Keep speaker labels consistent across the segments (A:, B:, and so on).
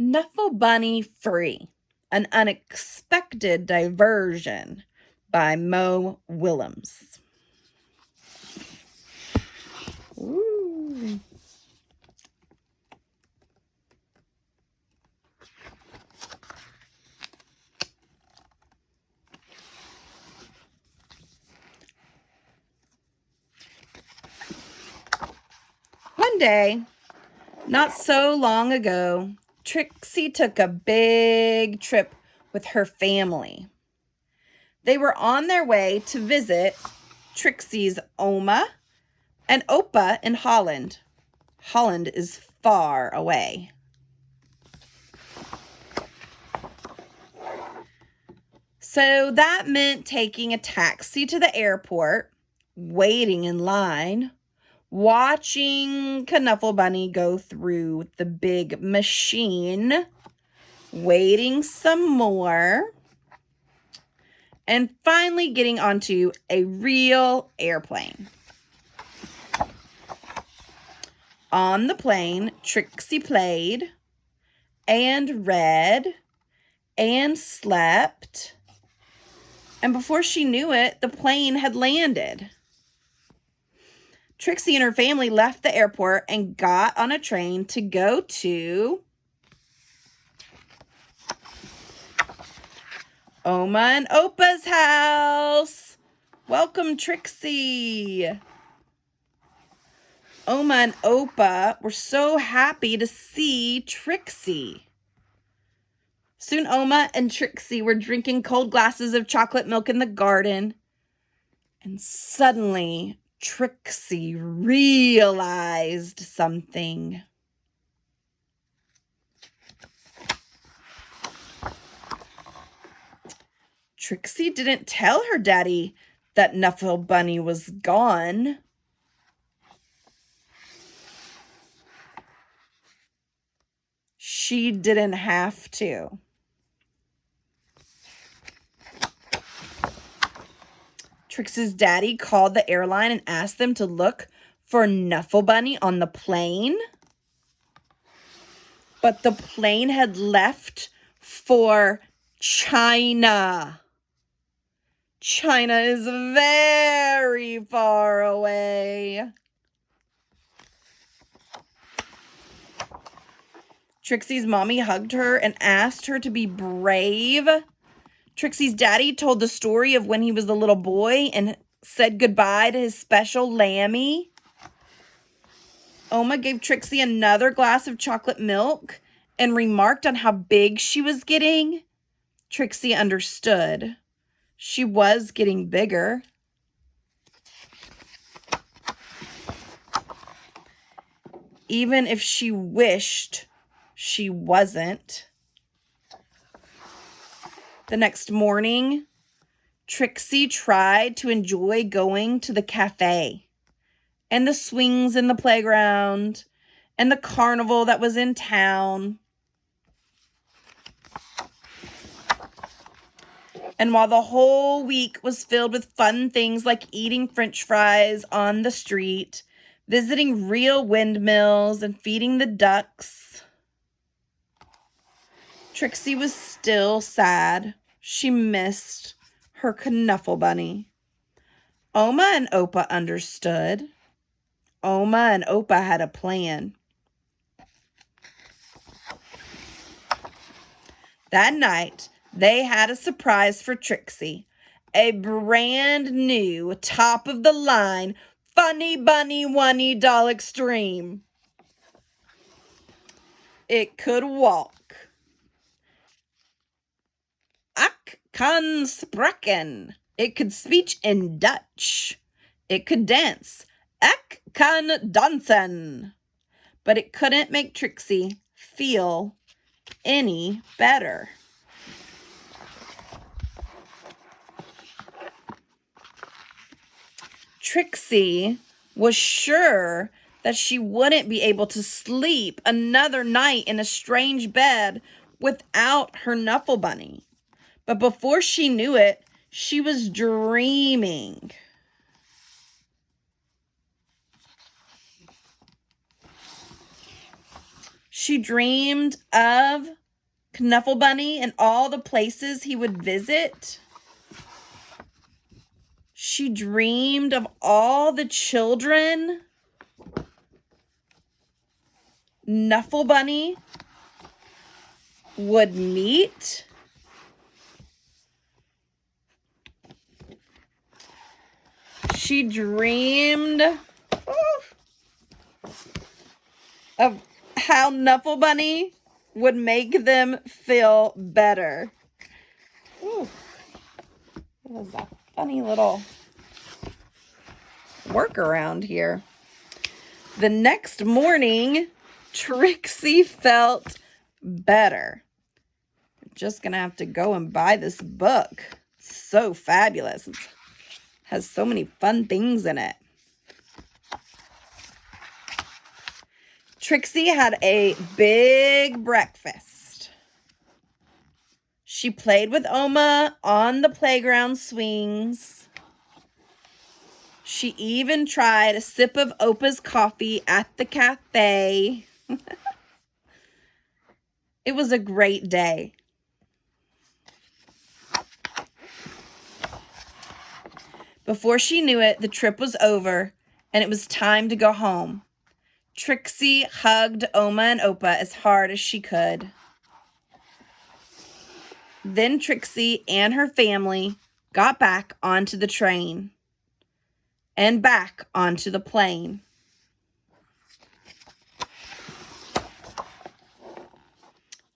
A: Knuffle Bunny Free, an unexpected diversion by Mo Willems. Ooh. One day, not so long ago, Trixie took a big trip with her family. They were on their way to visit Trixie's Oma and Opa in Holland. Holland is far away. So that meant taking a taxi to the airport, waiting in line, watching Knuffle Bunny go through the big machine, waiting some more, and finally getting onto a real airplane. On the plane, Trixie played and read and slept. And before she knew it, the plane had landed. Trixie and her family left the airport and got on a train to go to Oma and Opa's house. Welcome, Trixie. Oma and Opa were so happy to see Trixie. Soon Oma and Trixie were drinking cold glasses of chocolate milk in the garden. And suddenly, Trixie realized something. Trixie didn't tell her daddy that Knuffle Bunny was gone. She didn't have to. Trixie's daddy called the airline and asked them to look for Knuffle Bunny on the plane. But the plane had left for China. China is very far away. Trixie's mommy hugged her and asked her to be brave. Trixie's daddy told the story of when he was a little boy and said goodbye to his special Lammy. Oma gave Trixie another glass of chocolate milk and remarked on how big she was getting. Trixie understood. She was getting bigger. Even if she wished she wasn't. The next morning, Trixie tried to enjoy going to the cafe and the swings in the playground and the carnival that was in town. And while the whole week was filled with fun things like eating French fries on the street, visiting real windmills, and feeding the ducks, Trixie was still sad. She missed her Knuffle Bunny. Oma and Opa understood. Oma and Opa had a plan. That night, they had a surprise for Trixie. A brand new, top-of-the-line Funny Bunny Wunny Doll Extreme. It could walk. Ik kan spreken. It could speak in Dutch. It could dance. Ik kan dansen. But it couldn't make Trixie feel any better. Trixie was sure that she wouldn't be able to sleep another night in a strange bed without her Knuffle Bunny. But before she knew it, she was dreaming. She dreamed of Knuffle Bunny and all the places he would visit. She dreamed of all the children Knuffle Bunny would meet. She dreamed of how Knuffle Bunny would make them feel better. Ooh, that was a funny little workaround here. The next morning, Trixie felt better. I'm just gonna have to go and buy this book. It's so fabulous. It has so many fun things in it. Trixie had a big breakfast. She played with Oma on the playground swings. She even tried a sip of Opa's coffee at the cafe. It was a great day. Before she knew it, the trip was over and it was time to go home. Trixie hugged Oma and Opa as hard as she could. Then Trixie and her family got back onto the train and back onto the plane.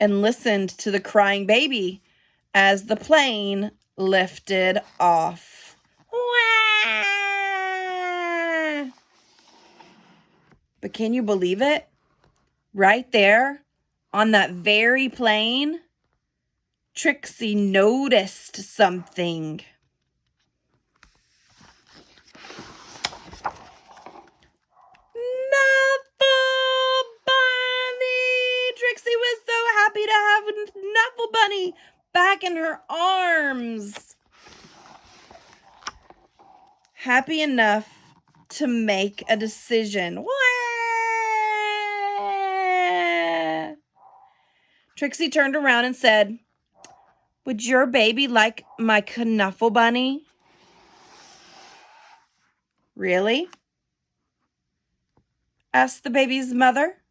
A: And listened to the crying baby as the plane lifted off. Wah! But can you believe it? Right there on that very plane, Trixie noticed something. Knuffle Bunny! Trixie was so happy to have Knuffle Bunny back in her arms. Happy enough to make a decision. Wah! Trixie turned around and said, "Would your baby like my Knuffle Bunny?" "Really?" asked the baby's mother.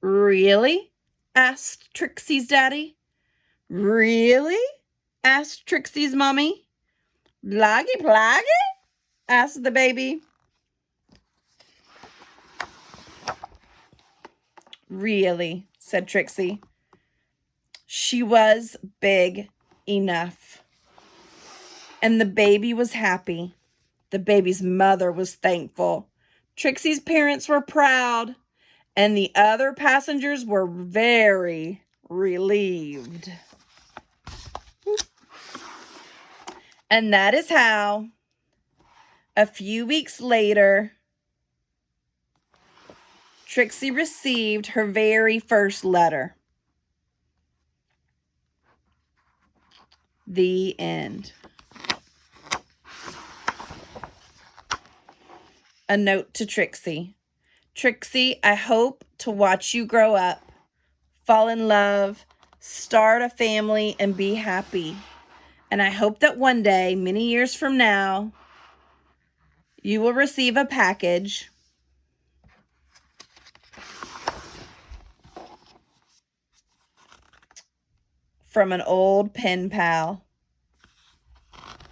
A: "Really?" asked Trixie's daddy. "Really?" asked Trixie's mommy. "Bloggy ploggy?" asked the baby. "Really," said Trixie. She was big enough. And the baby was happy. The baby's mother was thankful. Trixie's parents were proud. And the other passengers were very relieved. And that is how, a few weeks later, Trixie received her very first letter. The end. A note to Trixie. Trixie, I hope to watch you grow up, fall in love, start a family, and be happy. And I hope that one day, many years from now, you will receive a package from an old pen pal.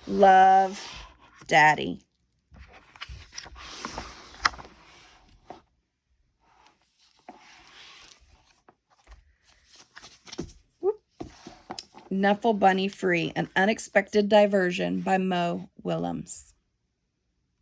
A: Love, Daddy. Knuffle Bunny Free, An Unexpected Diversion by Mo Willems.